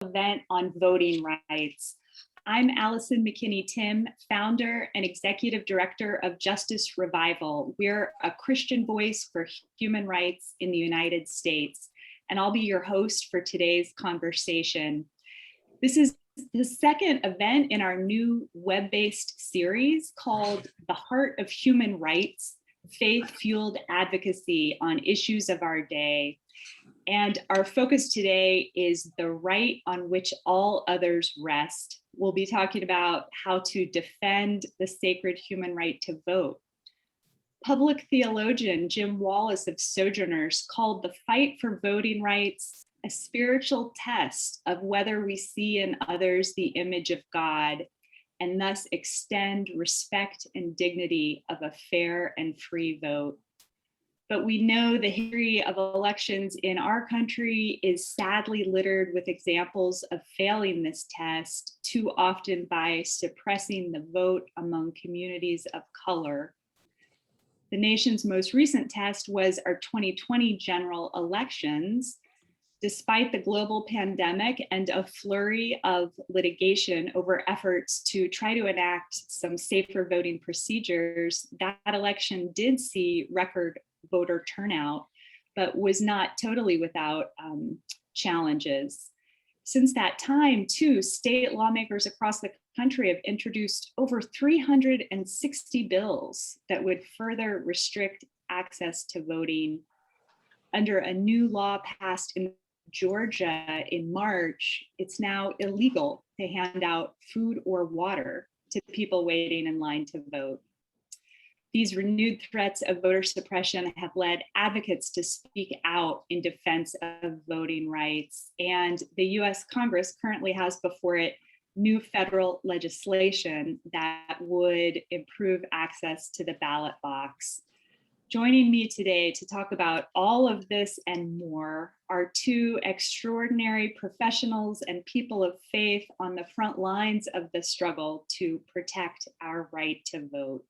event on voting rights. I'm Allyson McKinney Timm, founder and executive director of Justice Revival. We're a Christian voice for human rights in the United States, and I'll be your host for today's conversation. This is the second event in our new web-based series called The Heart of Human Rights, Faith-Fueled Advocacy on Issues of Our Day. And our focus today is the right on which all others rest. We'll be talking about how to defend the sacred human right to vote. Public theologian Jim Wallis of Sojourners called the fight for voting rights a spiritual test of whether we see in others the image of God and thus extend respect and dignity of a fair and free vote. But we know the history of elections in our country is sadly littered with examples of failing this test, too often by suppressing the vote among communities of color. The nation's most recent test was our 2020 general elections. Despite the global pandemic and a flurry of litigation over efforts to try to enact some safer voting procedures, that election did see record voter turnout, but was not totally without challenges. Since that time, too, state lawmakers across the country have introduced over 360 bills that would further restrict access to voting. Under a new law passed in Georgia in March, it's now illegal to hand out food or water to people waiting in line to vote. These renewed threats of voter suppression have led advocates to speak out in defense of voting rights. And the US Congress currently has before it new federal legislation that would improve access to the ballot box. Joining me today to talk about all of this and more are two extraordinary professionals and people of faith on the front lines of the struggle to protect our right to vote.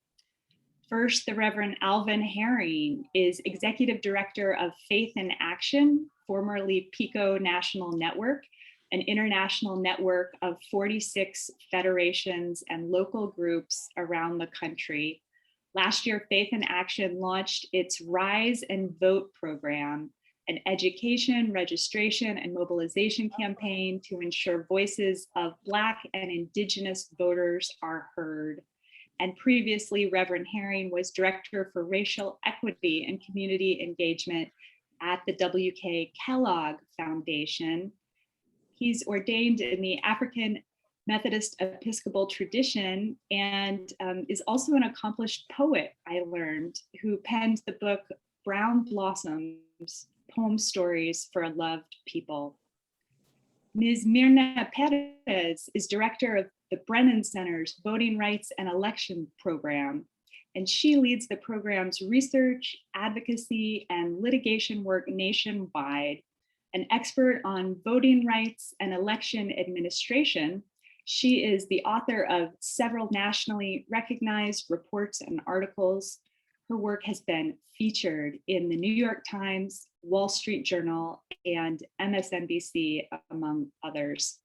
First, the Reverend Alvin Herring is Executive Director of Faith in Action, formerly PICO National Network, an international network of 46 federations and local groups around the country. Last year, Faith in Action launched its Rise and Vote program, an education, registration, and mobilization campaign to ensure voices of Black and Indigenous voters are heard. And previously, Reverend Herring was Director for Racial Equity and Community Engagement at the W.K. Kellogg Foundation. He's ordained in the African Methodist Episcopal tradition and is also an accomplished poet, I learned, who penned the book Brown Blossoms, Poem Stories for a Loved People. Ms. Myrna Perez is director of the Brennan Center's Voting Rights and Election Program, and she leads the program's research, advocacy, and litigation work nationwide. An expert on voting rights and election administration, she is the author of several nationally recognized reports and articles. Her work has been featured in the New York Times, Wall Street Journal, and MSNBC, among others.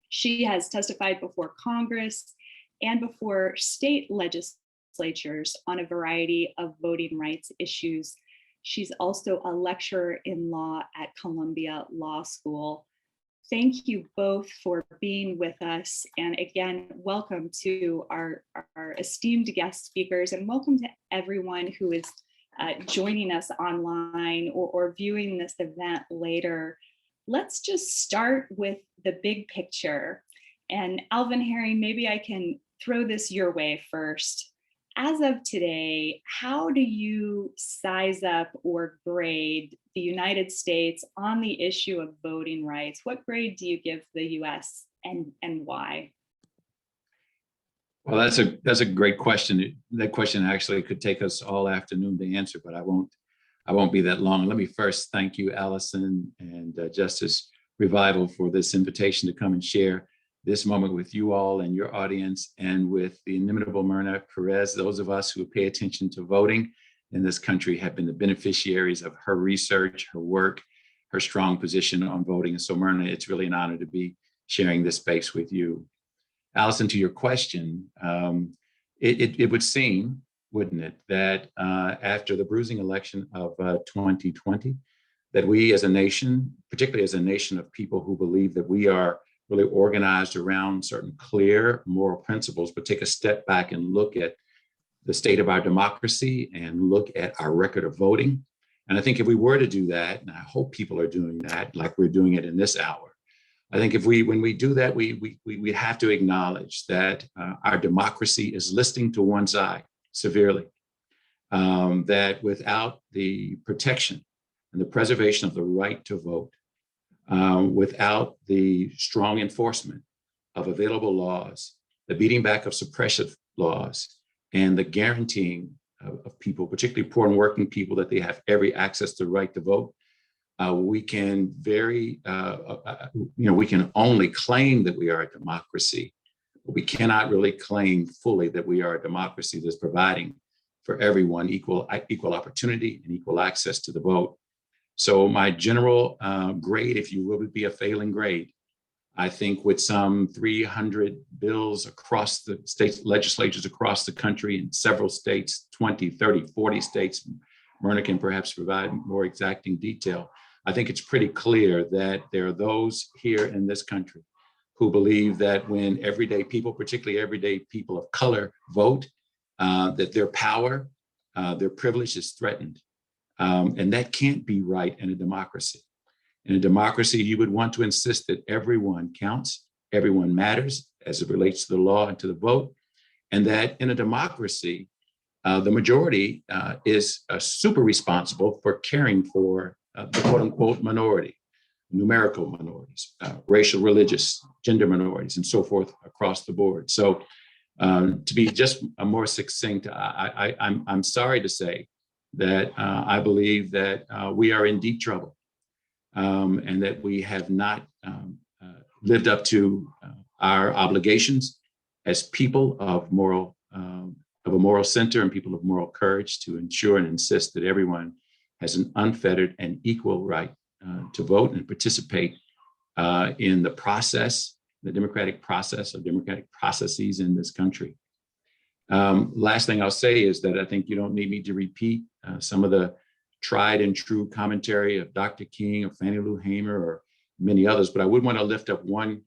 She has testified before Congress and before state legislatures on a variety of voting rights issues. She's also a lecturer in law at Columbia Law School. Thank you both for being with us. And again, welcome to our esteemed guest speakers, and welcome to everyone who is joining us online or viewing this event later. Let's just start with the big picture. And Alvin Herring, maybe I can throw this your way first. As of today, how do you size up or grade the United States on the issue of voting rights? What grade do you give the US and why? Well, that's a great question. That question actually could take us all afternoon to answer, but I won't be that long. Let me first thank you, Allyson and Justice Revival, for this invitation to come and share this moment with you all and your audience, and with the inimitable Mirna Perez. Those of us who pay attention to voting in this country have been the beneficiaries of her research, her work, her strong position on voting. And so, Myrna, it's really an honor to be sharing this space with you. Allyson, to your question, it would seem, wouldn't it, that after the bruising election of 2020, that we as a nation, particularly as a nation of people who believe that we are really organized around certain clear moral principles, but take a step back and look at the state of our democracy and look at our record of voting. And I think if we were to do that, and I hope people are doing that like we're doing it in this hour, I think when we do that, we have to acknowledge that our democracy is listing to one side severely, that without the protection and the preservation of the right to vote, without the strong enforcement of available laws, the beating back of suppressive laws, and the guaranteeing of people, particularly poor and working people, that they have every access to the right to vote, we can we can only claim that we are a democracy, but we cannot really claim fully that we are a democracy that's providing for everyone equal opportunity and equal access to the vote. So my general grade, if you will, would be a failing grade. I think with some 300 bills across the state legislatures across the country in several states, 20, 30, 40 states, Myrna can perhaps provide more exacting detail. I think it's pretty clear that there are those here in this country who believe that when everyday people, particularly everyday people of color, vote, that their power, their privilege is threatened. And that can't be right in a democracy. In a democracy, you would want to insist that everyone counts, everyone matters as it relates to the law and to the vote, and that in a democracy, the majority is super responsible for caring for the quote unquote minority, numerical minorities, racial, religious, gender minorities, and so forth across the board. So to be just more succinct, I'm sorry to say that I believe that we are in deep trouble. And that we have not lived up to our obligations as people of a moral center and people of moral courage to ensure and insist that everyone has an unfettered and equal right to vote and participate in the process, the democratic process or democratic processes in this country. Last thing I'll say is that I think you don't need me to repeat some of the tried and true commentary of Dr. King or Fannie Lou Hamer or many others, but I would want to lift up one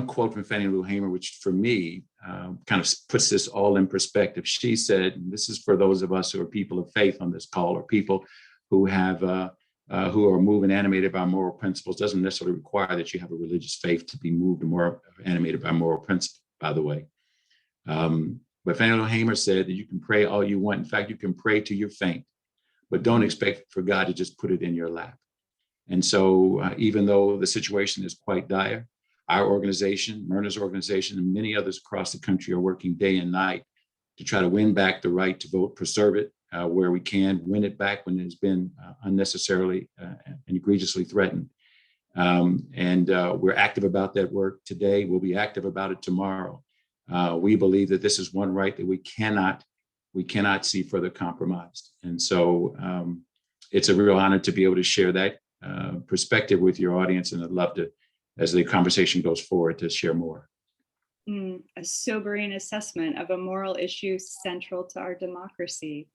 quote from Fannie Lou Hamer, which for me kind of puts this all in perspective. She said, and this is for those of us who are people of faith on this call, or people who have who are moved and animated by moral principles. Doesn't necessarily require that you have a religious faith to be moved and more animated by moral principles, by the way. But Fannie Lou Hamer said that you can pray all you want. In fact, you can pray till you're faint, but don't expect for God to just put it in your lap. And so even though the situation is quite dire, our organization, Myrna's organization, and many others across the country are working day and night to try to win back the right to vote, preserve it where we can, win it back when it has been unnecessarily and egregiously threatened. And we're active about that work today. We'll be active about it tomorrow. We believe that this is one right that we cannot see further compromised. And so it's a real honor to be able to share that perspective with your audience. And I'd love to, as the conversation goes forward, to share more. A sobering assessment of a moral issue central to our democracy.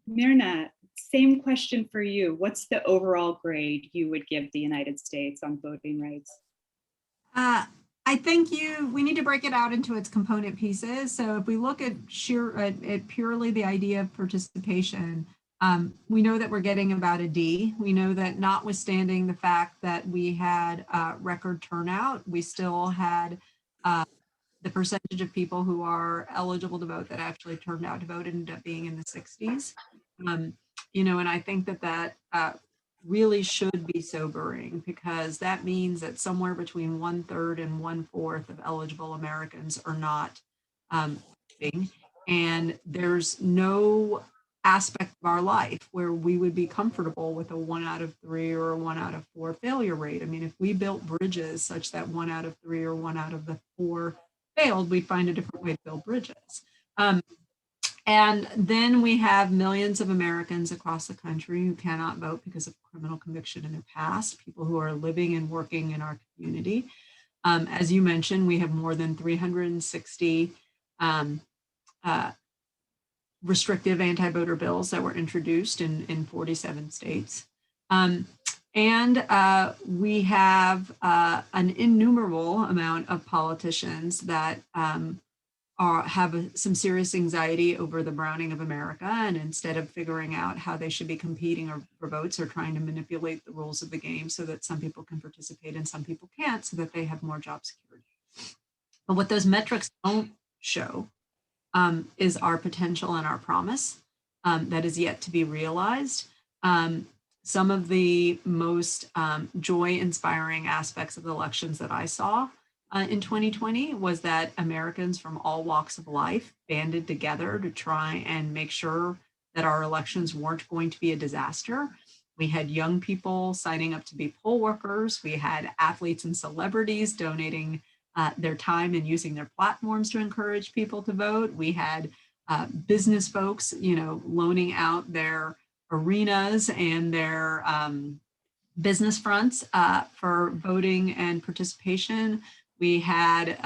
Mirna, same question for you. What's the overall grade you would give the United States on voting rights? I think we need to break it out into its component pieces. So if we look at purely the idea of participation, we know that we're getting about a D. We know that notwithstanding the fact that we had record turnout, we still had the percentage of people who are eligible to vote that actually turned out to vote ended up being in the 60s. And I think that really should be sobering, because that means that somewhere between 1/3 and 1/4 of eligible Americans are not voting. And there's no aspect of our life where we would be comfortable with a 1 out of 3 or a 1 out of 4 failure rate. I mean, if we built bridges such that 1 out of 3 or 1 out of the 4 failed, we'd find a different way to build bridges. And then we have millions of Americans across the country who cannot vote because of criminal conviction in their past, people who are living and working in our community. As you mentioned, we have more than 360 um, restrictive anti-voter bills that were introduced in 47 states. And we have an innumerable amount of politicians that have some serious anxiety over the browning of America. And instead of figuring out how they should be competing for votes, or trying to manipulate the rules of the game so that some people can participate and some people can't, so that they have more job security. But what those metrics don't show is our potential and our promise that is yet to be realized. Some of the most joy-inspiring aspects of the elections that I saw in 2020 was that Americans from all walks of life banded together to try and make sure that our elections weren't going to be a disaster. We had young people signing up to be poll workers. We had athletes and celebrities donating their time and using their platforms to encourage people to vote. We had business folks, loaning out their arenas and their business fronts for voting and participation. We had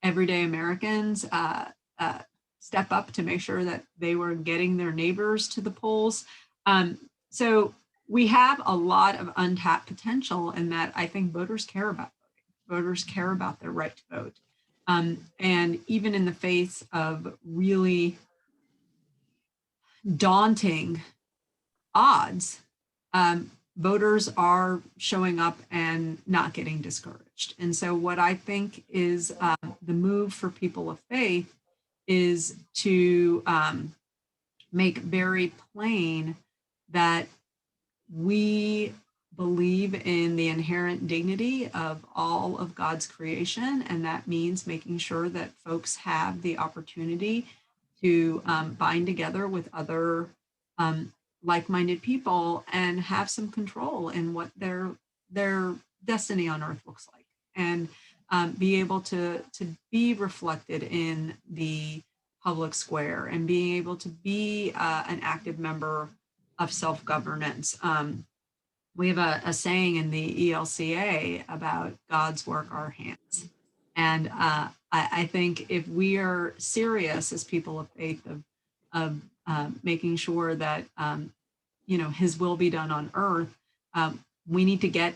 everyday Americans step up to make sure that they were getting their neighbors to the polls. So we have a lot of untapped potential, in that I think voters care about voting. Voters care about their right to vote. And even in the face of really daunting odds, voters are showing up and not getting discouraged. And so what I think is the move for people of faith is to make very plain that we believe in the inherent dignity of all of God's creation. And that means making sure that folks have the opportunity to bind together with other like-minded people and have some control in what their destiny on earth looks like, and be able to be reflected in the public square, and being able to be an active member of self-governance. We have a saying in the ELCA about God's work, our hands. And I think if we are serious as people of faith of making sure that His will be done on earth, we need to get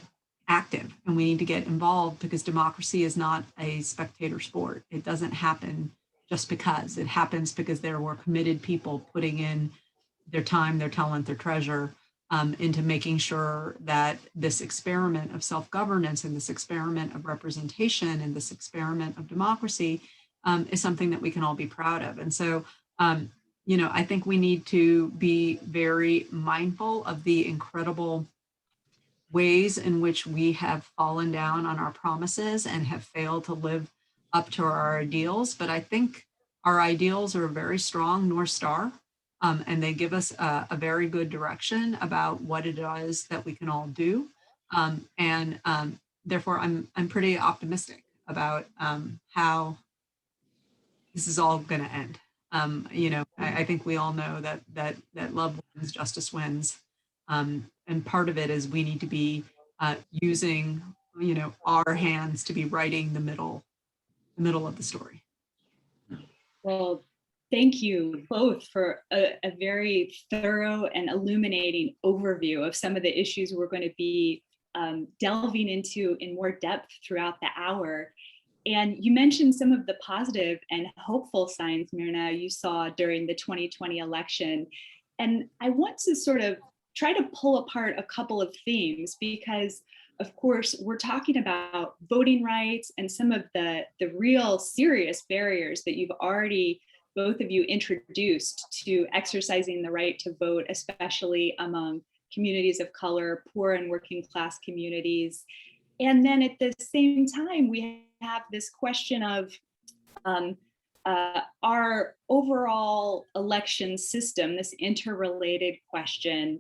active and we need to get involved, because democracy is not a spectator sport. It doesn't happen just because. It happens because there were committed people putting in their time, their talent, their treasure into making sure that this experiment of self-governance and this experiment of representation and this experiment of democracy is something that we can all be proud of. And so, I think we need to be very mindful of the incredible ways in which we have fallen down on our promises and have failed to live up to our ideals. But I think our ideals are a very strong North Star. And they give us a very good direction about what it is that we can all do. And therefore, I'm pretty optimistic about how this is all going to end. I think we all know that love wins, justice wins. And part of it is we need to be using, our hands to be writing the middle of the story. Well, thank you both for a very thorough and illuminating overview of some of the issues we're going to be delving into in more depth throughout the hour. And you mentioned some of the positive and hopeful signs, Myrna, you saw during the 2020 election. And I want to sort of try to pull apart a couple of themes, because of course, we're talking about voting rights and some of the real serious barriers that you've already, both of you, introduced to exercising the right to vote, especially among communities of color, poor and working class communities. And then at the same time, we have this question of our overall election system, this interrelated question.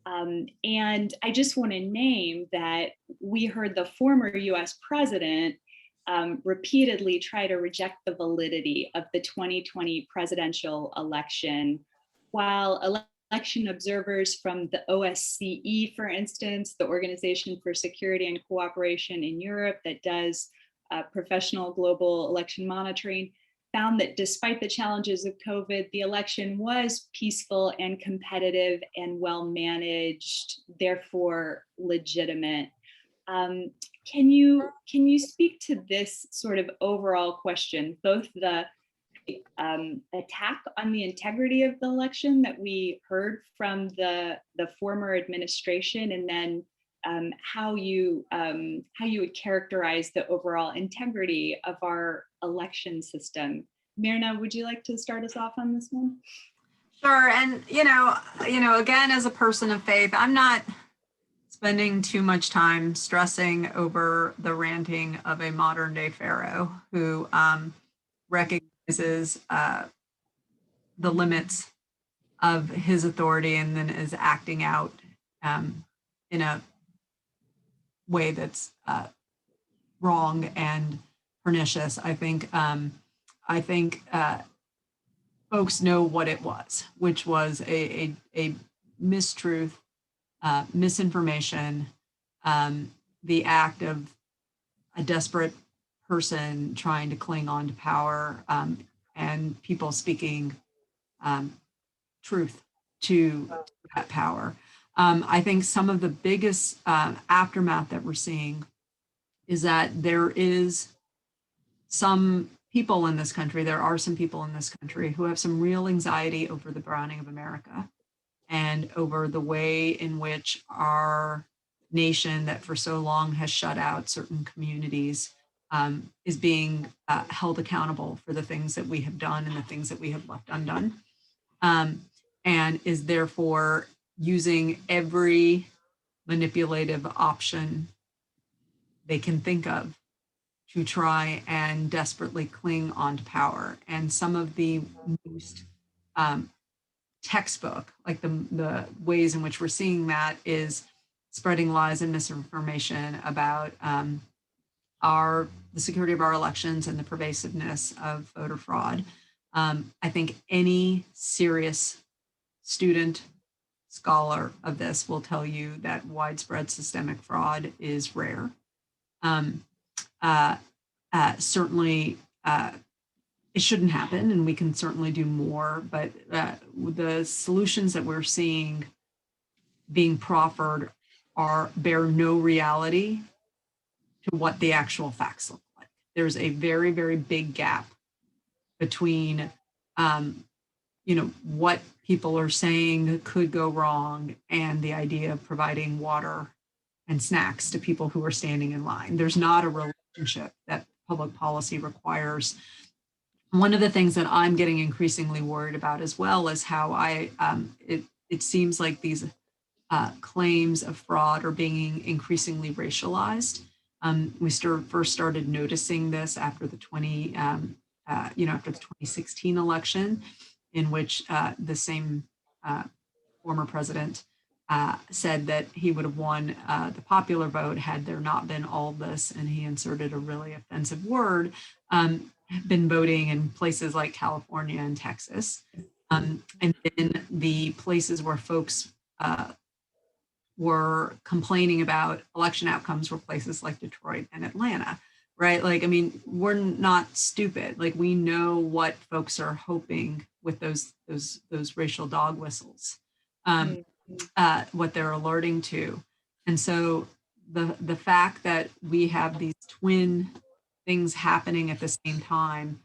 And I just want to name that we heard the former US president repeatedly try to reject the validity of the 2020 presidential election, while election observers from the OSCE, for instance, the Organization for Security and Cooperation in Europe that does professional global election monitoring, found that despite the challenges of COVID, the election was peaceful and competitive and well managed, therefore legitimate. Can you speak to this sort of overall question, both the attack on the integrity of the election that we heard from the former administration, and then how you would characterize the overall integrity of our election system? Myrna, would you like to start us off on this one? Sure. And again, as a person of faith, I'm not spending too much time stressing over the ranting of a modern day pharaoh who recognizes the limits of his authority and then is acting out in a way that's wrong and pernicious. I think folks know what it was, which was a mistruth, misinformation, the act of a desperate person trying to cling on to power, and people speaking truth to that power. I think some of the biggest aftermath that we're seeing is that there are some people in this country who have some real anxiety over the browning of America and over the way in which our nation that for so long has shut out certain communities is being held accountable for the things that we have done and the things that we have left undone, and is therefore using every manipulative option they can think of to try and desperately cling on to power. And some of the most textbook, like the ways in which we're seeing that, is spreading lies and misinformation about the security of our elections and the pervasiveness of voter fraud. I think any serious student, scholar of this will tell you that widespread systemic fraud is rare. Certainly, it shouldn't happen, and we can certainly do more, but the solutions that we're seeing being proffered bear no reality to what the actual facts look like. There's a very, very big gap between what people are saying could go wrong and the idea of providing water and snacks to people who are standing in line. There's not a relationship that public policy requires. One of the things that I'm getting increasingly worried about as well is how it seems like these claims of fraud are being increasingly racialized. We first started noticing this after the 2016 election, in which the same former president said that he would have won the popular vote had there not been all this, and he inserted a really offensive word, been voting in places like California and Texas. And then the places where folks were complaining about election outcomes were places like Detroit and Atlanta, right? Like, I mean, we're not stupid. Like, we know what folks are hoping with those racial dog whistles, what they're alerting to. And so the fact that we have these twin things happening at the same time,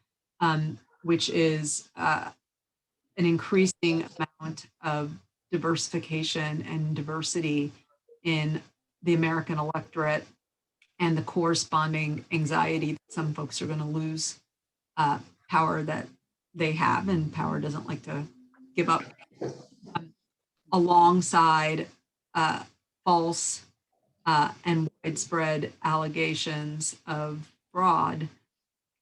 which is an increasing amount of diversification and diversity in the American electorate, and the corresponding anxiety that some folks are going to lose power that they have, and power doesn't like to give up, alongside false and widespread allegations of fraud,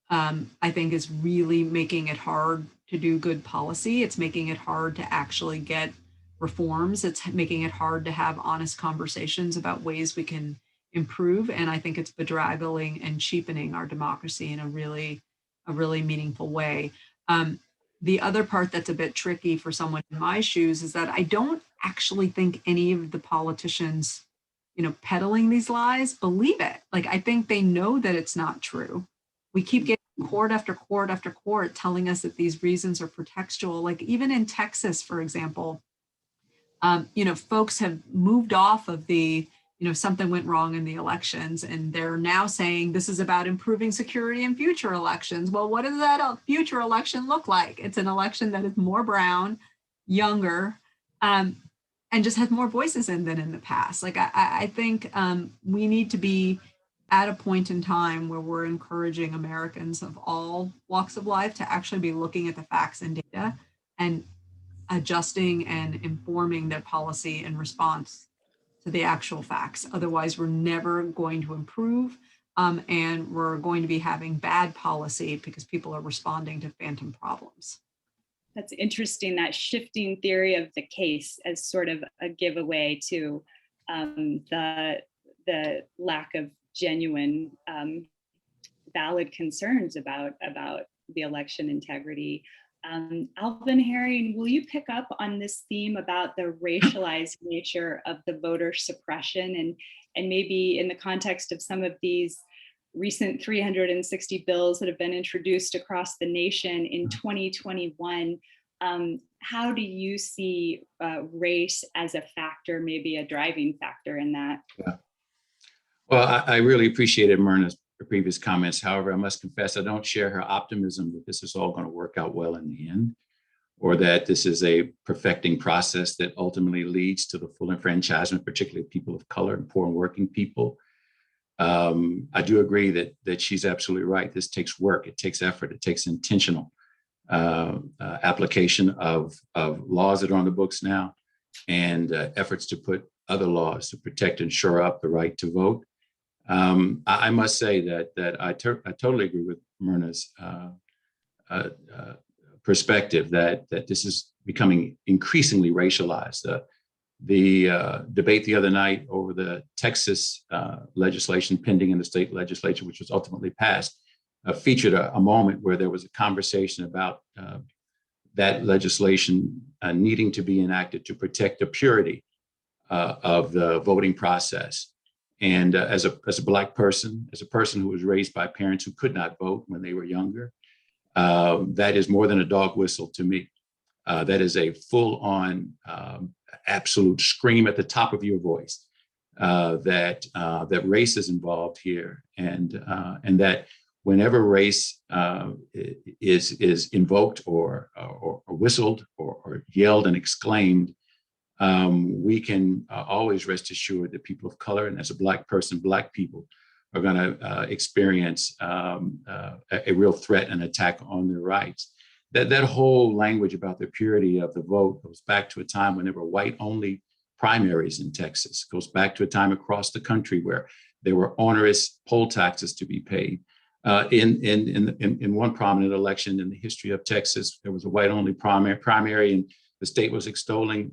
I think is really making it hard to do good policy. It's making it hard to actually get reforms. It's making it hard to have honest conversations about ways we can improve. And I think it's bedraggling and cheapening our democracy in a really meaningful way. The other part that's a bit tricky for someone in my shoes is that I don't actually think any of the politicians peddling these lies, believe it. Like, I think they know that it's not true. We keep getting court after court after court telling us that these reasons are pretextual. Like, even in Texas, for example, folks have moved off of the, something went wrong in the elections, and they're now saying this is about improving security in future elections. Well, what does that future election look like? It's an election that is more brown, younger, and just has more voices in than in the past. Like, I think we need to be at a point in time where we're encouraging Americans of all walks of life to actually be looking at the facts and data and adjusting and informing their policy in response to the actual facts. Otherwise, we're never going to improve, and we're going to be having bad policy because people are responding to phantom problems. That's interesting, that shifting theory of the case as sort of a giveaway to the lack of genuine valid concerns about the election integrity. Alvin Herring, will you pick up on this theme about the racialized nature of the voter suppression, and maybe in the context of some of these recent 360 bills that have been introduced across the nation in 2021, how do you see race as a factor, maybe a driving factor in that? Yeah. Well, I really appreciated Myrna's previous comments. However, I must confess, I don't share her optimism that this is all going to work out well in the end, or that this is a perfecting process that ultimately leads to the full enfranchisement, particularly of people of color and poor and working people. I do agree that she's absolutely right. This takes work, it takes effort, it takes intentional application of laws that are on the books now, and efforts to put other laws to protect and shore up the right to vote. I must say that I totally agree with Myrna's perspective that this is becoming increasingly racialized. The debate the other night over the Texas legislation pending in the state legislature, which was ultimately passed, featured a moment where there was a conversation about that legislation needing to be enacted to protect the purity of the voting process. And as a Black person, as a person who was raised by parents who could not vote when they were younger, that is more than a dog whistle to me. That is a full-on, absolute scream at the top of your voice that race is involved here, and that whenever race is invoked or whistled or yelled and exclaimed, we can always rest assured that people of color, and as a Black person, Black people, are going to experience a real threat and attack on their rights. That whole language about the purity of the vote goes back to a time when there were white-only primaries in Texas. It goes back to a time across the country where there were onerous poll taxes to be paid. In one prominent election in the history of Texas, there was a white-only primary, and the state was extolling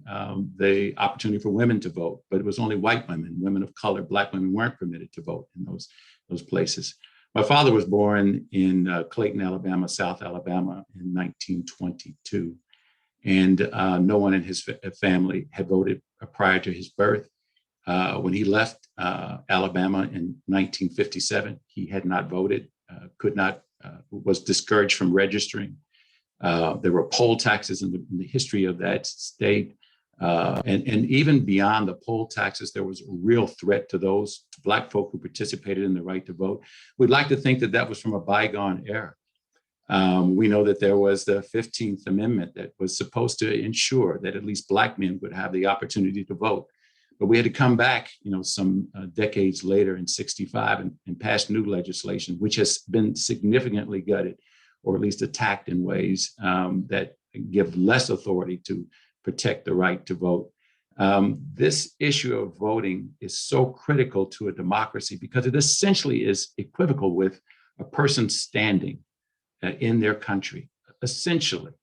the opportunity for women to vote, but it was only white women. Women of color, Black women, weren't permitted to vote in those places. My father was born in Clayton, Alabama, South Alabama in 1922, and no one in his family had voted prior to his birth. When he left Alabama in 1957, he had not voted, was discouraged from registering. There were poll taxes in the history of that state. And even beyond the poll taxes, there was a real threat to those Black folk who participated in the right to vote. We'd like to think that that was from a bygone era. We know that there was the 15th Amendment that was supposed to ensure that at least Black men would have the opportunity to vote. But we had to come back, some decades later in '65 and pass new legislation, which has been significantly gutted, or at least attacked in ways that give less authority to protect the right to vote. This issue of voting is so critical to a democracy because it essentially is equivocal with a person standing in their country. Essentially,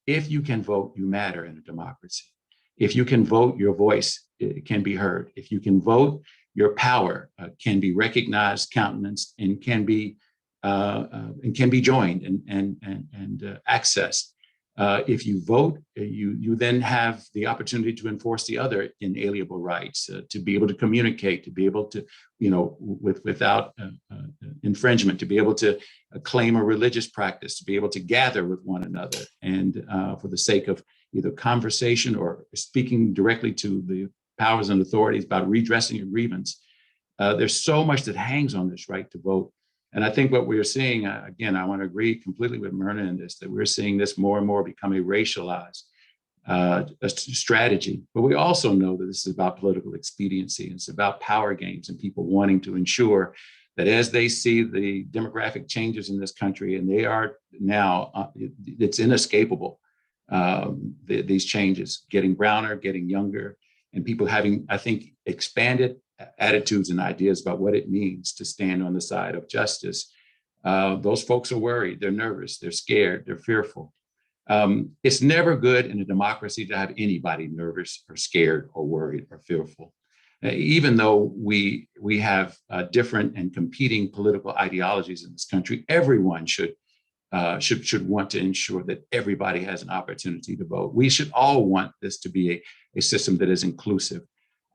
if you can vote, you matter in a democracy. If you can vote, your voice can be heard. If you can vote, your power can be recognized, countenanced, and can be joined and accessed. If you vote, you then have the opportunity to enforce the other inalienable rights, to be able to communicate, to be able to, without infringement, to be able to claim a religious practice, to be able to gather with one another, and for the sake of either conversation or speaking directly to the powers and authorities about redressing a grievance. There's so much that hangs on this right to vote. And I think what we're seeing, again, I want to agree completely with Myrna in this, that we're seeing this more and more become a racialized strategy. But we also know that this is about political expediency. It's about power games and people wanting to ensure that as they see the demographic changes in this country, and they are now, it's inescapable, these changes, getting browner, getting younger, and people having, I think, expanded attitudes and ideas about what it means to stand on the side of justice. Those folks are worried, they're nervous, they're scared, they're fearful. It's never good in a democracy to have anybody nervous or scared or worried or fearful. Even though we have different and competing political ideologies in this country, everyone should want to ensure that everybody has an opportunity to vote. We should all want this to be a system that is inclusive.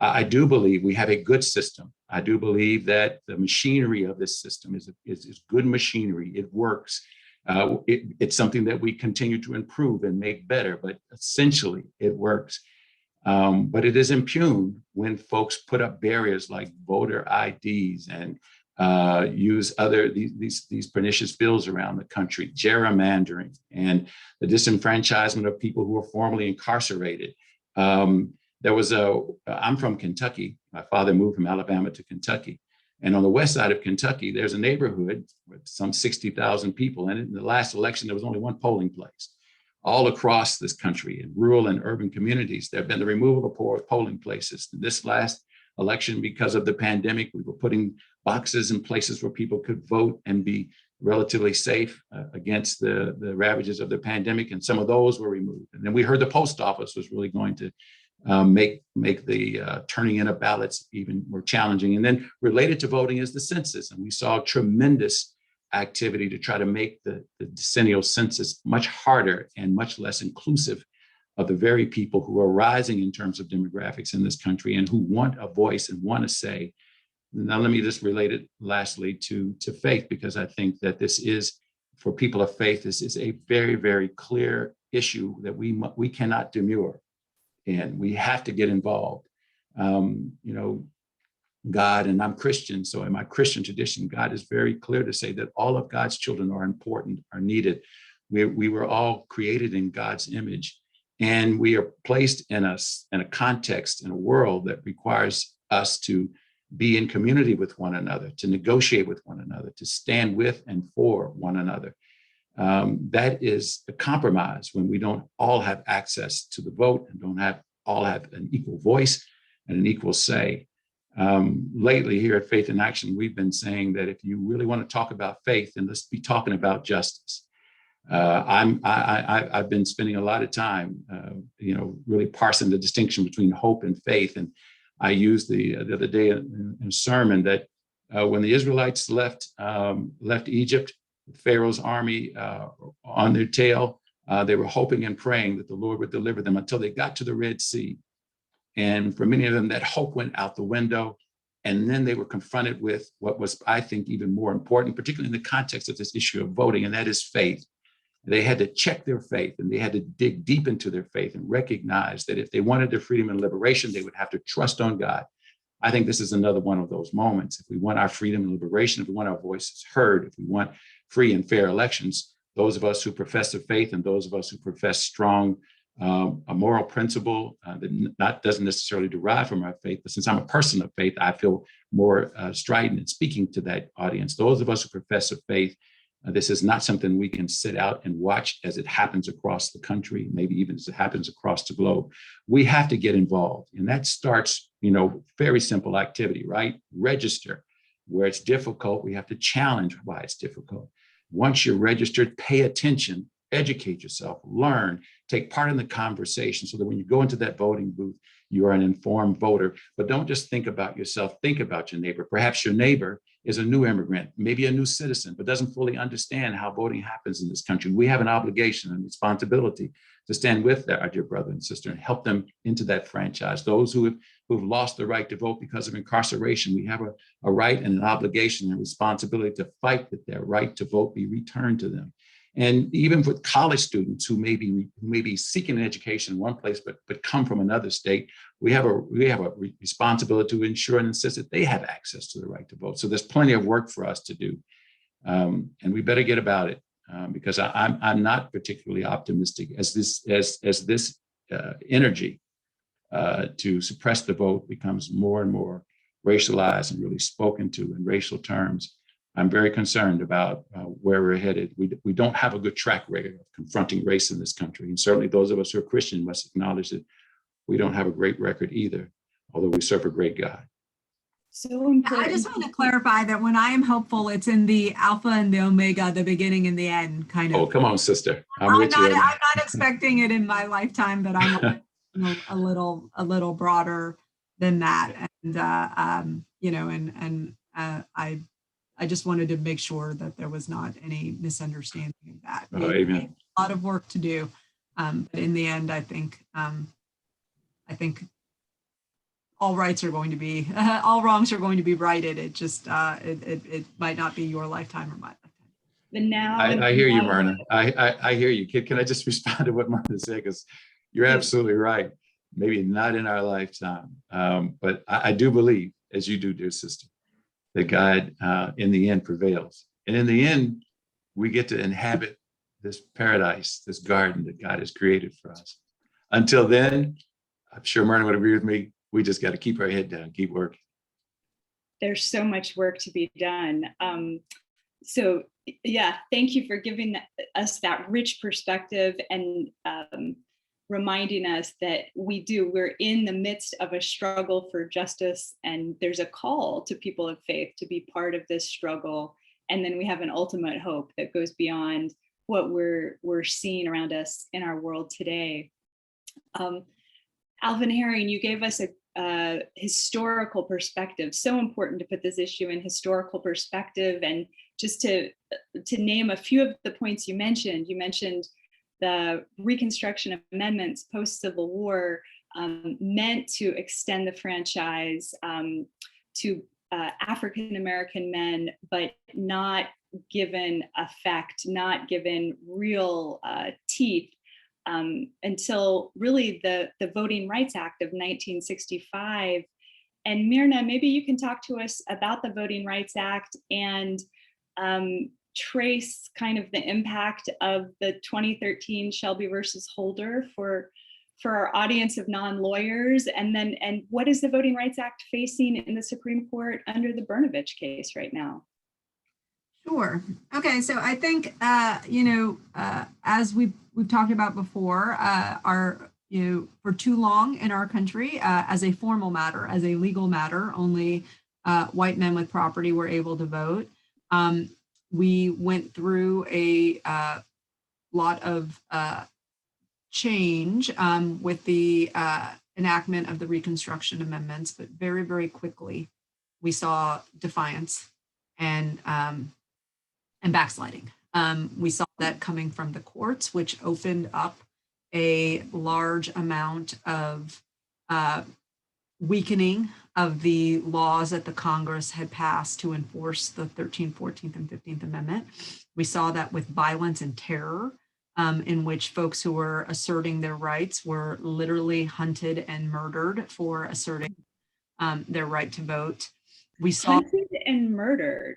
I do believe we have a good system. I do believe that the machinery of this system is good machinery. It works. It's something that we continue to improve and make better, but essentially it works. But it is impugned when folks put up barriers like voter IDs and use these pernicious bills around the country, gerrymandering, and the disenfranchisement of people who are formerly incarcerated. I'm from Kentucky. My father moved from Alabama to Kentucky. And on the west side of Kentucky, there's a neighborhood with some 60,000 people. And in the last election, there was only one polling place. All across this country, in rural and urban communities, there have been the removal of polling places. This last election, because of the pandemic, we were putting boxes in places where people could vote and be relatively safe against the ravages of the pandemic. And some of those were removed. And then we heard the post office was really going to make the turning in of ballots even more challenging. And then related to voting is the census. And we saw tremendous activity to try to make the decennial census much harder and much less inclusive of the very people who are rising in terms of demographics in this country and who want a voice and want to say. Now, let me just relate it lastly to faith, because I think that this is, for people of faith, this is a very, very clear issue that we cannot demur. And we have to get involved. God, and I'm Christian, so in my Christian tradition, God is very clear to say that all of God's children are important, are needed. We were all created in God's image, and we are placed in a context, in a world that requires us to be in community with one another, to negotiate with one another, to stand with and for one another. That is a compromise when we don't all have access to the vote and don't all have an equal voice and an equal say. Lately here at Faith in Action, we've been saying that if you really want to talk about faith, then let's be talking about justice. I've been spending a lot of time, really parsing the distinction between hope and faith. And I used the other day in a sermon that when the Israelites left Egypt, Pharaoh's army on their tail, they were hoping and praying that the Lord would deliver them until they got to the Red Sea. And for many of them, that hope went out the window. And then they were confronted with what was, I think, even more important, particularly in the context of this issue of voting, and that is faith. They had to check their faith, and they had to dig deep into their faith and recognize that if they wanted their freedom and liberation, they would have to trust on God. I think this is another one of those moments. If we want our freedom and liberation, if we want our voices heard, if we want free and fair elections, those of us who profess the faith and those of us who profess strong a moral principle that doesn't necessarily derive from our faith, but since I'm a person of faith, I feel more strident in speaking to that audience. Those of us who profess a faith, this is not something we can sit out and watch as it happens across the country, maybe even as it happens across the globe. We have to get involved. And that starts, very simple activity, right? Register. Where it's difficult, we have to challenge why it's difficult. Once you're registered, pay attention, educate yourself, learn, take part in the conversation so that when you go into that voting booth, you are an informed voter. But don't just think about yourself, think about your neighbor. Perhaps your neighbor is a new immigrant, maybe a new citizen, but doesn't fully understand how voting happens in this country, we have an obligation and responsibility to stand with our dear brother and sister and help them into that franchise. Those who've lost the right to vote because of incarceration, we have a right and an obligation and responsibility to fight that their right to vote be returned to them. And even with college students who may be seeking an education in one place but come from another state, we have a responsibility to ensure and insist that they have access to the right to vote. So there's plenty of work for us to do, and we better get about it because I'm not particularly optimistic as this energy to suppress the vote becomes more and more racialized and really spoken to in racial terms. I'm very concerned about where we're headed. We don't have a good track record of confronting race in this country. And certainly those of us who are Christian must acknowledge that we don't have a great record either, although we serve a great God. So important. I just want to clarify that when I am hopeful, it's in the Alpha and the Omega, the beginning and the end kind of. Oh, come on, sister. I'm not expecting it in my lifetime, but I'm a little broader than that. And, I just wanted to make sure that there was not any misunderstanding of that. Oh, amen. A lot of work to do, but in the end, I think all rights are going to be, all wrongs are going to be righted. It just, it might not be your lifetime or my lifetime. The now. I hear you, Myrna. I hear you. Can I just respond to what Myrna said? Because you're absolutely right. Maybe not in our lifetime, but I do believe, as you do, dear sister, that God in the end prevails. And in the end, we get to inhabit this paradise, this garden that God has created for us. Until then, I'm sure Myrna would agree with me, we just got to keep our head down, keep working. There's so much work to be done. So yeah, thank you for giving us that rich perspective and reminding us that we're in the midst of a struggle for justice, and there's a call to people of faith to be part of this struggle. And then we have an ultimate hope that goes beyond what we're seeing around us in our world today. Alvin Herring, you gave us a historical perspective. So important to put this issue in historical perspective. And just to name a few of the points you mentioned the Reconstruction Amendments post-Civil War meant to extend the franchise to African-American men, but not given effect, not given real teeth until really the Voting Rights Act of 1965. And Mirna, maybe you can talk to us about the Voting Rights Act and trace kind of the impact of the 2013 Shelby versus Holder for our audience of non-lawyers, and what is the Voting Rights Act facing in the Supreme Court under the Brnovich case right now? Sure. Okay. So I think as we've talked about before, for too long in our country, as a formal matter, as a legal matter, only white men with property were able to vote. We went through a lot of change with the enactment of the Reconstruction Amendments, but very, very quickly we saw defiance and backsliding. We saw that coming from the courts, which opened up a large amount of weakening of the laws that the Congress had passed to enforce the 13th, 14th, and 15th Amendment. We saw that with violence and terror, in which folks who were asserting their rights were literally hunted and murdered for asserting their right to vote. We saw hunted and murdered.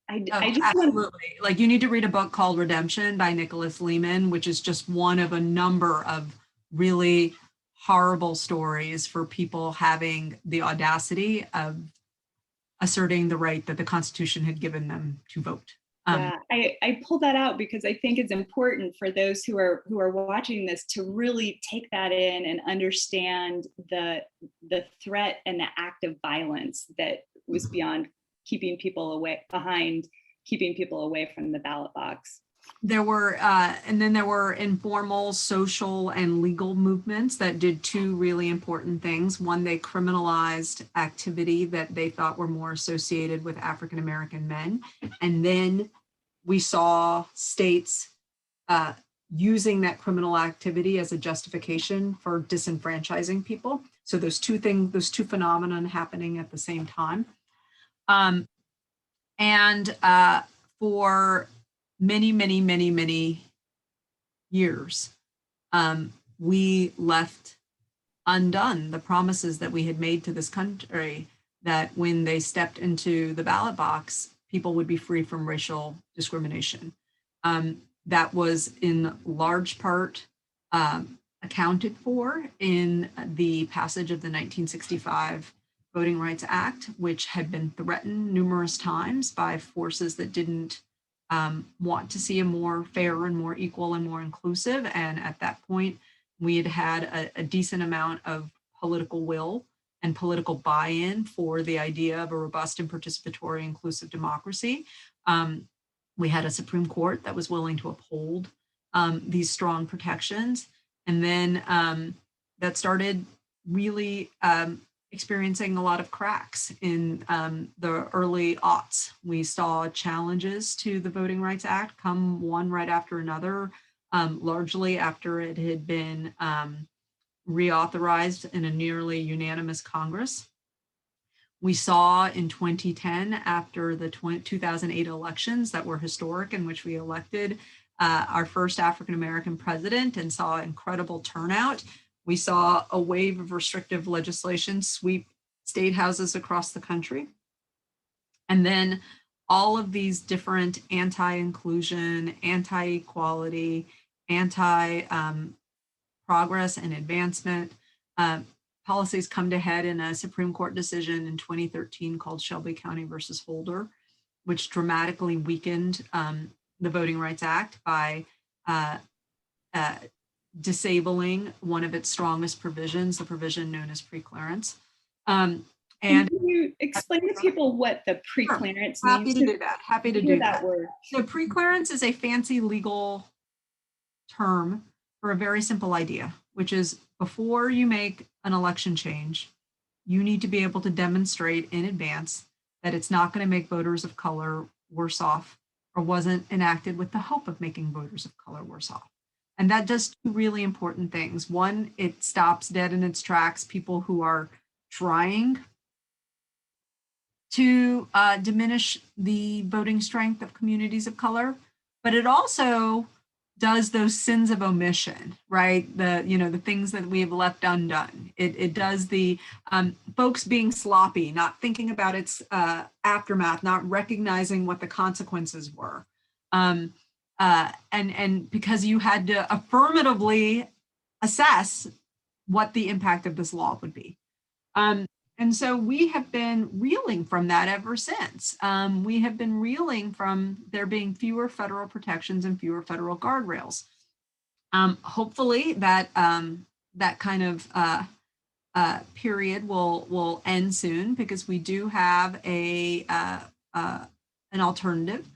Absolutely. Like, you need to read a book called Redemption by Nicholas Lehman, which is just one of a number of really horrible stories for people having the audacity of asserting the right that the Constitution had given them to vote. Yeah, I pulled that out because I think it's important for those who are watching this to really take that in and understand the threat and the act of violence that was beyond keeping people away from the ballot box. there were, and then there were informal social and legal movements that did two really important things. One, they criminalized activity that they thought were more associated with African-American men. And then we saw states using that criminal activity as a justification for disenfranchising people. So those two things, those two phenomena happening at the same time. For many years, we left undone the promises that we had made to this country that when they stepped into the ballot box, people would be free from racial discrimination. That was in large part accounted for in the passage of the 1965 Voting Rights Act, which had been threatened numerous times by forces that didn't want to see a more fair and more equal and more inclusive. And at that point, we had had a decent amount of political will and political buy-in for the idea of a robust and participatory inclusive democracy. We had a Supreme Court that was willing to uphold these strong protections. And then that started really experiencing a lot of cracks in the early aughts. We saw challenges to the Voting Rights Act come one right after another, largely after it had been reauthorized in a nearly unanimous Congress. We saw in 2010, after the 2008 elections that were historic, in which we elected our first African-American president and saw incredible turnout. We saw a wave of restrictive legislation sweep state houses across the country. And then all of these different anti-inclusion, anti-equality, anti-progress and advancement policies come to head in a Supreme Court decision in 2013 called Shelby County versus Holder, which dramatically weakened the Voting Rights Act by disabling one of its strongest provisions, the provision known as preclearance. And can you explain to people what the preclearance means? Happy to do that. Happy to do that. Word. So preclearance is a fancy legal term for a very simple idea, which is before you make an election change, you need to be able to demonstrate in advance that it's not going to make voters of color worse off or wasn't enacted with the hope of making voters of color worse off. And that does two really important things. One, it stops dead in its tracks people who are trying to diminish the voting strength of communities of color, but it also does those sins of omission, right? The things that we have left undone. It does the folks being sloppy, not thinking about its aftermath, not recognizing what the consequences were. And because you had to affirmatively assess what the impact of this law would be. And so we have been reeling from that ever since. We have been reeling from there being fewer federal protections and fewer federal guardrails. Hopefully that that kind of period will end soon, because we do have an alternative.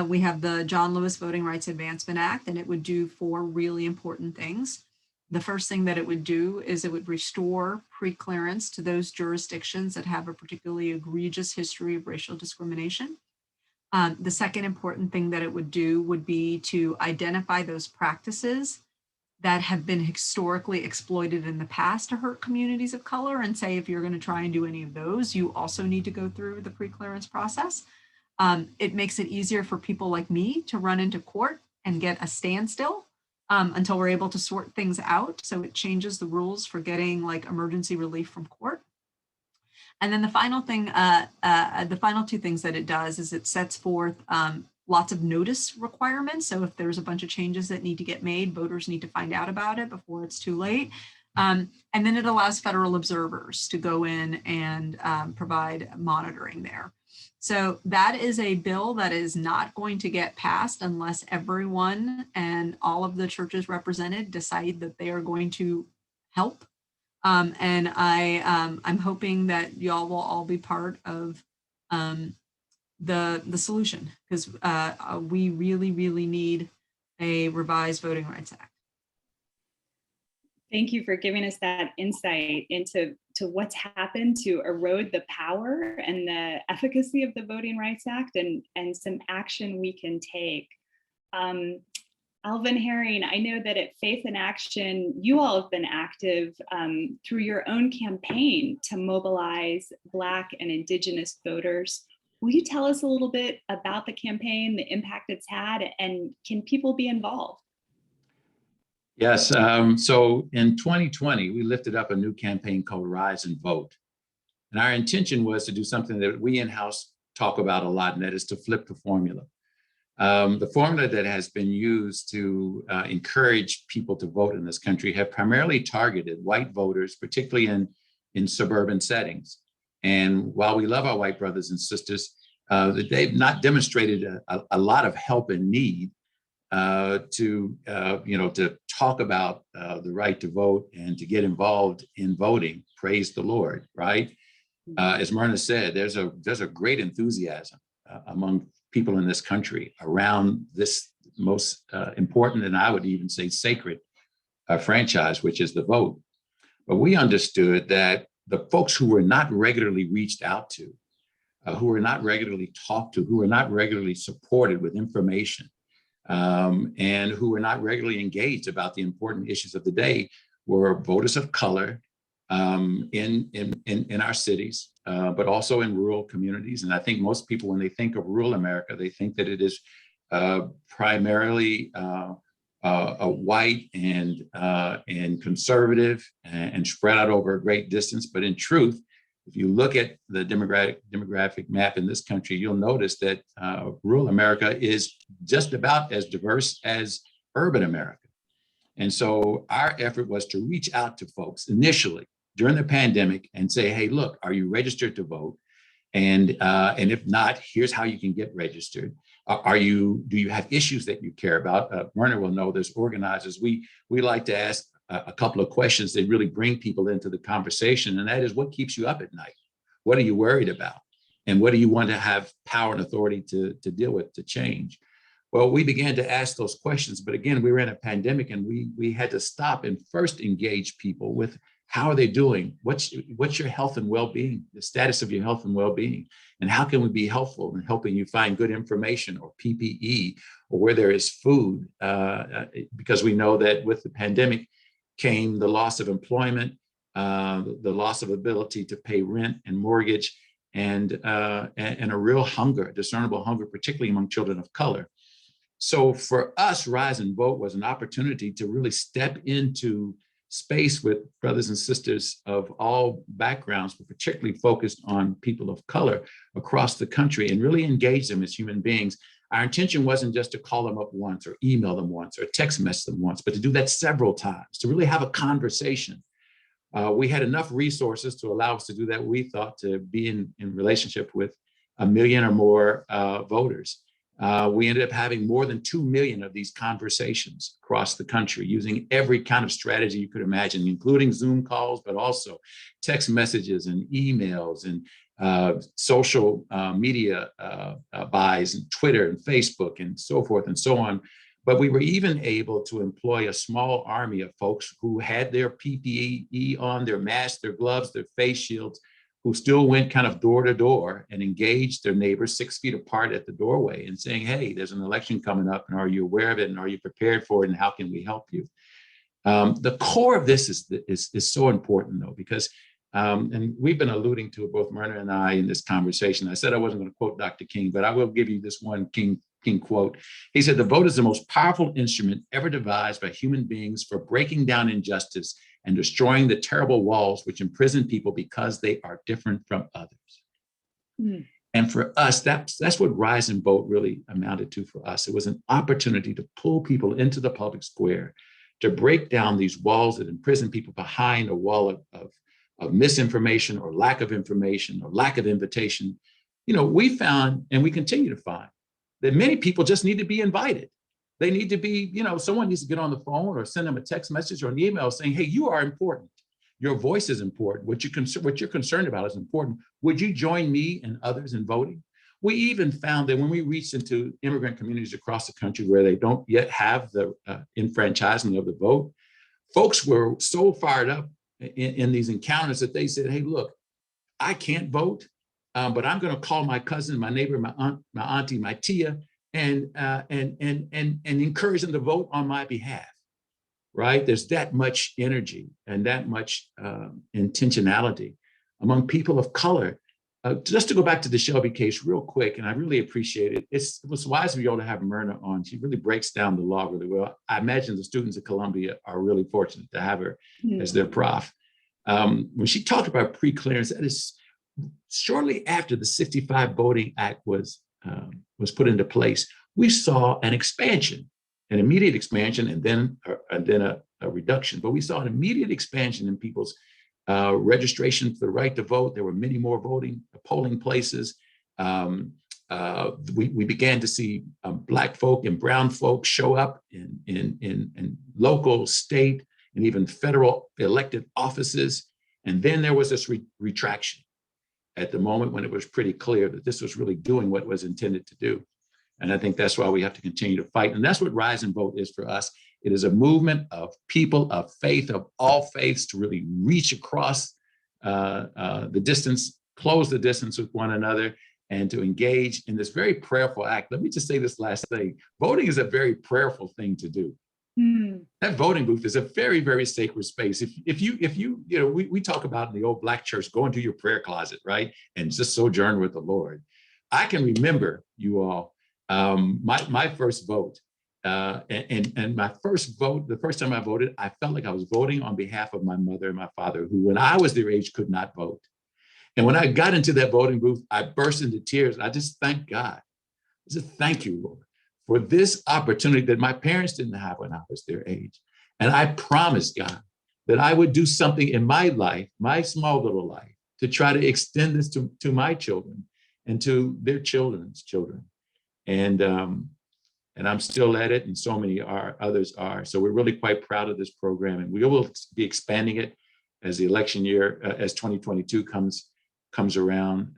We have the John Lewis Voting Rights Advancement Act, and it would do four really important things. The first thing that it would do is it would restore preclearance to those jurisdictions that have a particularly egregious history of racial discrimination. The second important thing that it would do would be to identify those practices that have been historically exploited in the past to hurt communities of color, and say, if you're going to try and do any of those, you also need to go through the preclearance process. It makes it easier for people like me to run into court and get a standstill until we're able to sort things out. So it changes the rules for getting like emergency relief from court. And then the final thing, the final two things that it does is it sets forth lots of notice requirements. So if there's a bunch of changes that need to get made, voters need to find out about it before it's too late. And then it allows federal observers to go in and provide monitoring there. So that is a bill that is not going to get passed unless everyone and all of the churches represented decide that they are going to help. And I'm hoping that y'all will all be part of the solution, because we really need a revised Voting Rights Act. Thank you for giving us that insight into what's happened to erode the power and the efficacy of the Voting Rights Act, and some action we can take. Alvin Herring, I know that at Faith in Action, you all have been active through your own campaign to mobilize Black and Indigenous voters. Will you tell us a little bit about the campaign, the impact it's had, and can people be involved? Yes. So in 2020, we lifted up a new campaign called Rise and Vote. And our intention was to do something that we in-house talk about a lot, and that is to flip the formula. The formula that has been used to encourage people to vote in this country have primarily targeted white voters, particularly in suburban settings. And while we love our white brothers and sisters, they've not demonstrated a lot of help and need to talk about the right to vote and to get involved in voting. Praise the Lord, right? As Myrna said, there's a great enthusiasm among people in this country around this most important, and I would even say sacred franchise, which is the vote. But we understood that the folks who were not regularly reached out to, who were not regularly talked to, who were not regularly supported with information, and who were not regularly engaged about the important issues of the day were voters of color in our cities, but also in rural communities. And I think most people, when they think of rural America, they think that it is primarily a white and conservative and spread out over a great distance. But in truth, if you look at the demographic map in this country, you'll notice that rural America is just about as diverse as urban America. And so our effort was to reach out to folks initially during the pandemic and say, hey, look, are you registered to vote? And if not, here's how you can get registered. Do you have issues that you care about? Myrna will know there's organizers. We like to ask a couple of questions that really bring people into the conversation. And that is, what keeps you up at night? What are you worried about? And what do you want to have power and authority to deal with, to change? Well, we began to ask those questions. But again, we were in a pandemic and we had to stop and first engage people with, how are they doing? What's your health and well-being, the status of your health and well-being? And how can we be helpful in helping you find good information or PPE or where there is food? Because we know that with the pandemic came the loss of employment, the loss of ability to pay rent and mortgage, and a real hunger, a discernible hunger, particularly among children of color. So for us, Rise and Vote was an opportunity to really step into space with brothers and sisters of all backgrounds, but particularly focused on people of color across the country and really engage them as human beings. Our intention wasn't just to call them up once or email them once or text message them once, but to do that several times, to really have a conversation. We had enough resources to allow us to do that. We thought to be in relationship with 1 million or more voters. We ended up having more than 2 million of these conversations across the country using every kind of strategy you could imagine, including Zoom calls, but also text messages and emails and social media buys and Twitter and Facebook and so forth and so on. But we were even able to employ a small army of folks who had their PPE on, their masks, their gloves, their face shields, who still went kind of door to door and engaged their neighbors 6 feet apart at the doorway and saying, hey, there's an election coming up, and are you aware of it, and are you prepared for it, and how can we help you? The core of this is so important, though, because, and we've been alluding to it, both Myrna and I, in this conversation. I said I wasn't going to quote Dr. King, but I will give you this one King quote. He said, the vote is the most powerful instrument ever devised by human beings for breaking down injustice and destroying the terrible walls which imprison people because they are different from others. Mm. And for us, that's what Rise and Vote really amounted to for us. It was an opportunity to pull people into the public square, to break down these walls that imprison people behind a wall of misinformation or lack of information or lack of invitation. You know, we found, and we continue to find, that many people just need to be invited. They need to be, someone needs to get on the phone or send them a text message or an email saying, hey, you are important. Your voice is important. What you're concerned about is important. Would you join me and others in voting? We even found that when we reached into immigrant communities across the country where they don't yet have the enfranchisement of the vote, folks were so fired up in these encounters that they said, hey, look, I can't vote, but I'm going to call my cousin, my neighbor, my aunt, my auntie, my tia, and encourage them to vote on my behalf. Right? There's that much energy and that much intentionality among people of color. Just to go back to the Shelby case real quick, and I really appreciate it. It was wise of you all to have Myrna on. She really breaks down the law really well. I imagine the students at Columbia are really fortunate to have her as their prof. When she talked about pre-clearance, that is shortly after the 65 Voting Act was put into place, we saw an expansion, an immediate expansion, and then a reduction. But we saw an immediate expansion in people's registration for the right to vote. There were many more polling places. We began to see Black folk and brown folk show up in local, state, and even federal elected offices. And then there was this retraction at the moment when it was pretty clear that this was really doing what it was intended to do. And I think that's why we have to continue to fight. And that's what Rise and Vote is for us. It is a movement of people of faith, of all faiths, to really reach across the distance, close the distance with one another, and to engage in this very prayerful act. Let me just say this last thing. Voting is a very prayerful thing to do. That voting booth is a very, very sacred space. If you we talk about in the old Black church, go into your prayer closet, right? And just sojourn with the Lord. I can remember, you all, my first vote, and my first vote, the first time I voted, I felt like I was voting on behalf of my mother and my father, who when I was their age could not vote. And when I got into that voting booth, I burst into tears. I just thank God. I said, thank you, Lord, for this opportunity that my parents didn't have when I was their age. And I promised God that I would do something in my life, my small little life, to try to extend this to my children and to their children's children. And I'm still at it, and so many others are. So we're really quite proud of this program, and we will be expanding it as the election year, as 2022 comes around.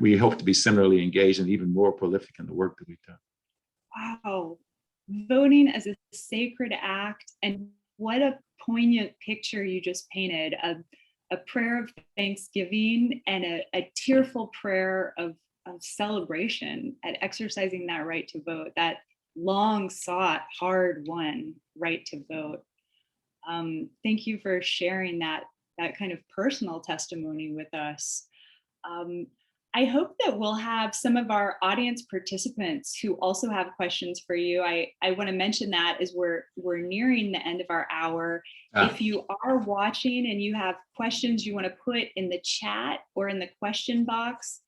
We hope to be similarly engaged and even more prolific in the work that we've done. Wow, voting as a sacred act, and what a poignant picture you just painted, a prayer of thanksgiving and a tearful prayer of celebration at exercising that right to vote, that long sought, hard won right to vote. Thank you for sharing that kind of personal testimony with us. I hope that we'll have some of our audience participants who also have questions for you. I want to mention that as we're nearing the end of our hour. If you are watching and you have questions you want to put in the chat or in the question box,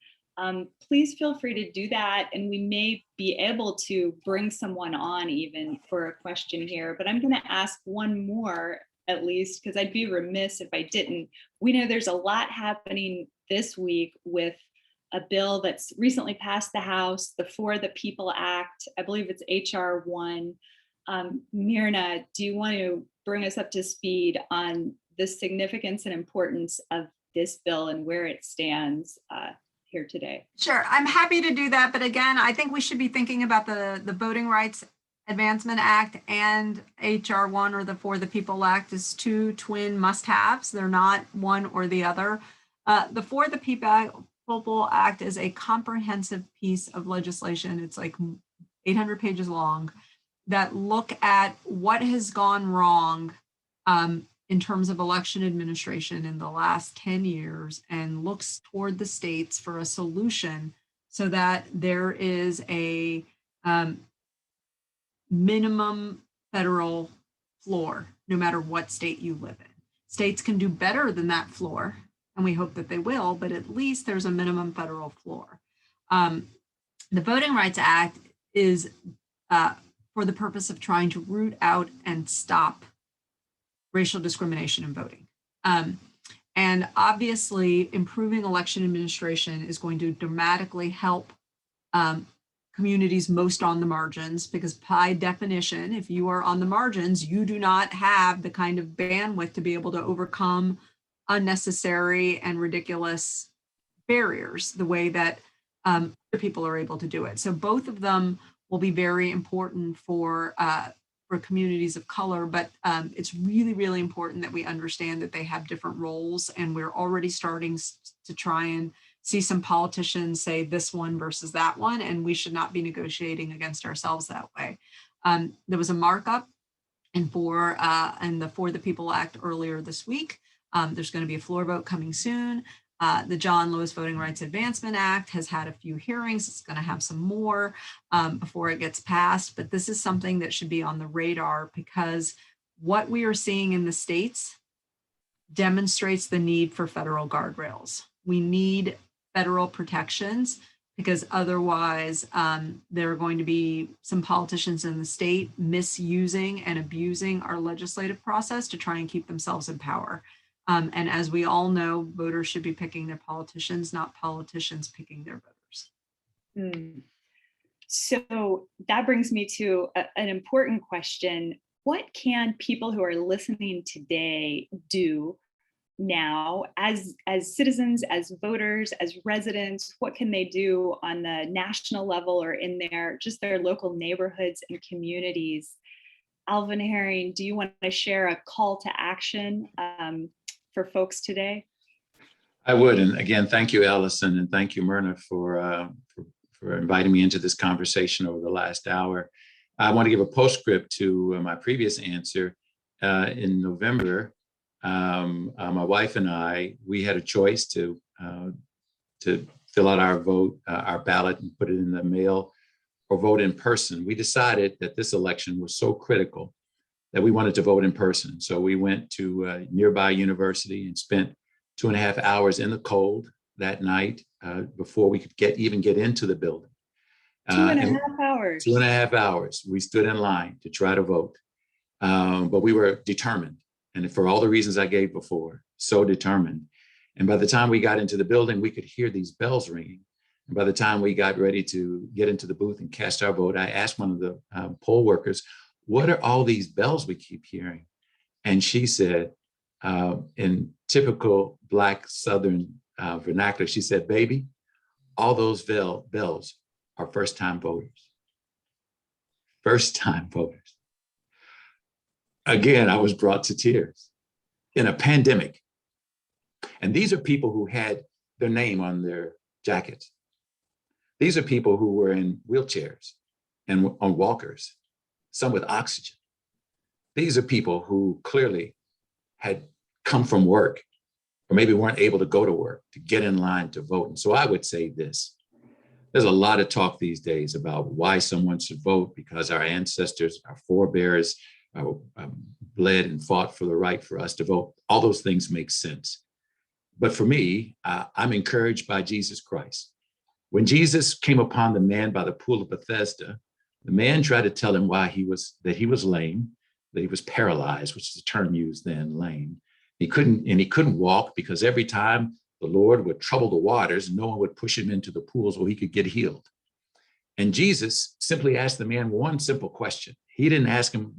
please feel free to do that, and we may be able to bring someone on even for a question here. But I'm going to ask one more, at least, because I'd be remiss if I didn't. We know there's a lot happening this week with a bill that's recently passed the House, the For the People Act. I believe it's HR 1. Myrna, do you want to bring us up to speed on the significance and importance of this bill and where it stands here today? Sure, I'm happy to do that. But again, I think we should be thinking about the Voting Rights Advancement Act and HR 1, or the For the People Act, as two twin must-haves. They're not one or the other. The For the People Act is a comprehensive piece of legislation. It's like 800 pages long, that look at what has gone wrong in terms of election administration in the last 10 years and looks toward the states for a solution so that there is a minimum federal floor, no matter what state you live in. States can do better than that floor, and we hope that they will, but at least there's a minimum federal floor. The Voting Rights Act is for the purpose of trying to root out and stop racial discrimination in voting. And obviously, improving election administration is going to dramatically help communities most on the margins, because by definition, if you are on the margins, you do not have the kind of bandwidth to be able to overcome unnecessary and ridiculous barriers the way that other people are able to do it. So both of them will be very important for communities of color, but it's really, really important that we understand that they have different roles, and we're already starting to try and see some politicians say this one versus that one, and we should not be negotiating against ourselves that way. There was a markup and for the For the People Act earlier this week. There's going to be a floor vote coming soon. The John Lewis Voting Rights Advancement Act has had a few hearings. It's going to have some more before it gets passed. But this is something that should be on the radar, because what we are seeing in the states demonstrates the need for federal guardrails. We need federal protections, because otherwise there are going to be some politicians in the state misusing and abusing our legislative process to try and keep themselves in power. And as we all know, voters should be picking their politicians, not politicians picking their voters. So that brings me to an important question. What can people who are listening today do now as citizens, as voters, as residents? What can they do on the national level or in their local neighborhoods and communities? Alvin Herring, do you want to share a call to action for folks today? I would, and again, thank you, Allyson, and thank you, Myrna, for inviting me into this conversation over the last hour. I want to give a postscript to my previous answer. In November, my wife and we had a choice to fill out our ballot and put it in the mail or vote in person. We decided that this election was so critical that we wanted to vote in person. So we went to a nearby university and spent 2.5 hours in the cold that night before we could even get into the building. 2.5 hours. 2.5 hours. We stood in line to try to vote, but we were determined. And for all the reasons I gave before, so determined. And by the time we got into the building, we could hear these bells ringing. And by the time we got ready to get into the booth and cast our vote, I asked one of the poll workers, "What are all these bells we keep hearing?" And she said, in typical Black Southern vernacular, she said, "Baby, all those bells are first-time voters." First-time voters. Again, I was brought to tears in a pandemic. And these are people who had their name on their jackets. These are people who were in wheelchairs and on walkers, some with oxygen. These are people who clearly had come from work or maybe weren't able to go to work to get in line to vote. And so I would say this. There's a lot of talk these days about why someone should vote, because our ancestors, our forebears, bled and fought for the right for us to vote. All those things make sense. But for me, I'm encouraged by Jesus Christ. When Jesus came upon the man by the pool of Bethesda, the man tried to tell him that he was lame, that he was paralyzed, which is a term used then, lame. He couldn't walk, because every time the Lord would trouble the waters, no one would push him into the pools where he could get healed. And Jesus simply asked the man one simple question. He didn't ask him,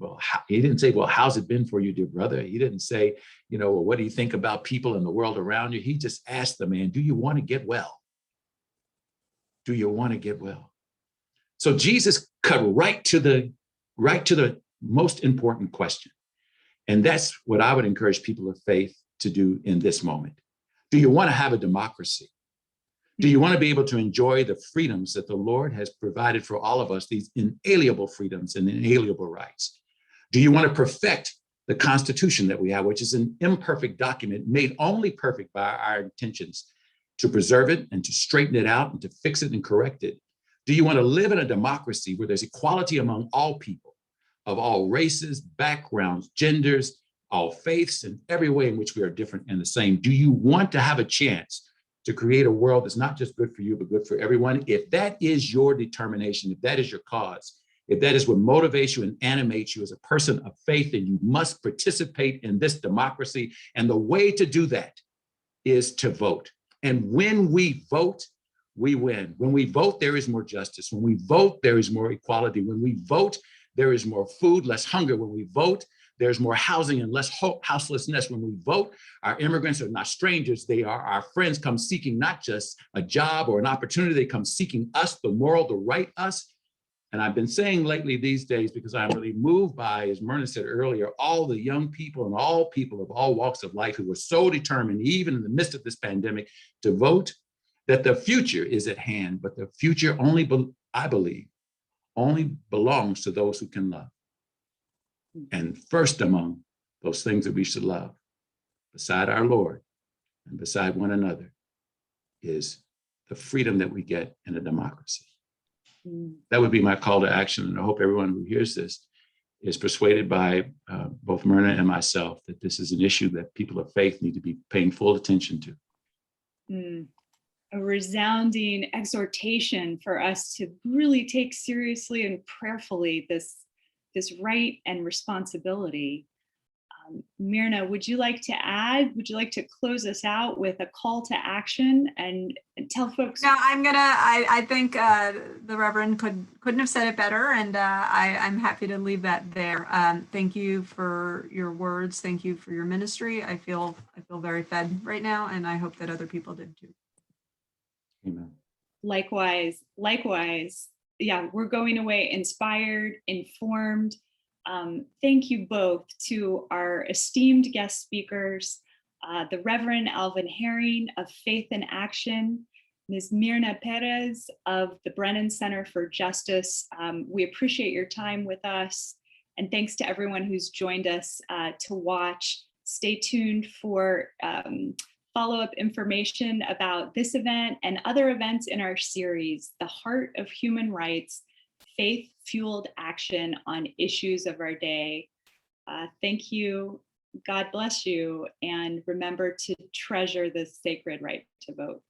he didn't say, "Well, how's it been for you, dear brother?" He didn't say, "Well, what do you think about people in the world around you?" He just asked the man, "Do you want to get well? Do you want to get well?" So Jesus cut right to the most important question. And that's what I would encourage people of faith to do in this moment. Do you want to have a democracy? Do you want to be able to enjoy the freedoms that the Lord has provided for all of us, these inalienable freedoms and inalienable rights? Do you want to perfect the Constitution that we have, which is an imperfect document made only perfect by our intentions to preserve it and to straighten it out and to fix it and correct it? Do you want to live in a democracy where there's equality among all people of all races, backgrounds, genders, all faiths, and every way in which we are different and the same? Do you want to have a chance to create a world that's not just good for you, but good for everyone? If that is your determination, if that is your cause, if that is what motivates you and animates you as a person of faith, then you must participate in this democracy. And the way to do that is to vote. And when we vote, we win. When we vote, there is more justice. When we vote, there is more equality. When we vote, there is more food, less hunger. When we vote, there's more housing and less houselessness. When we vote, our immigrants are not strangers. They are our friends, come seeking not just a job or an opportunity, they come seeking us, the moral, the right us. And I've been saying lately these days, because I'm really moved by, as Myrna said earlier, all the young people and all people of all walks of life who were so determined, even in the midst of this pandemic, to vote, that the future is at hand, but the future only, I believe, only belongs to those who can love. And first among those things that we should love, beside our Lord and beside one another, is the freedom that we get in a democracy. That would be my call to action. And I hope everyone who hears this is persuaded by both Myrna and myself that this is an issue that people of faith need to be paying full attention to. A resounding exhortation for us to really take seriously and prayerfully this right and responsibility. Mirna, would you like to add? Would you like to close us out with a call to action and tell folks? No, I think the Reverend couldn't have said it better, and I'm happy to leave that there. Thank you for your words. Thank you for your ministry. I feel very fed right now, and I hope that other people did too. Amen. Likewise. Yeah, we're going away inspired, informed. Thank you both to our esteemed guest speakers, the Reverend Alvin Herring of Faith in Action, Ms. Myrna Perez of the Brennan Center for Justice. We appreciate your time with us, and thanks to everyone who's joined us to watch. Stay tuned for follow-up information about this event and other events in our series, The Heart of Human Rights, Faith-Fueled Action on Issues of Our Day. Thank you. God bless you. And remember to treasure this sacred right to vote.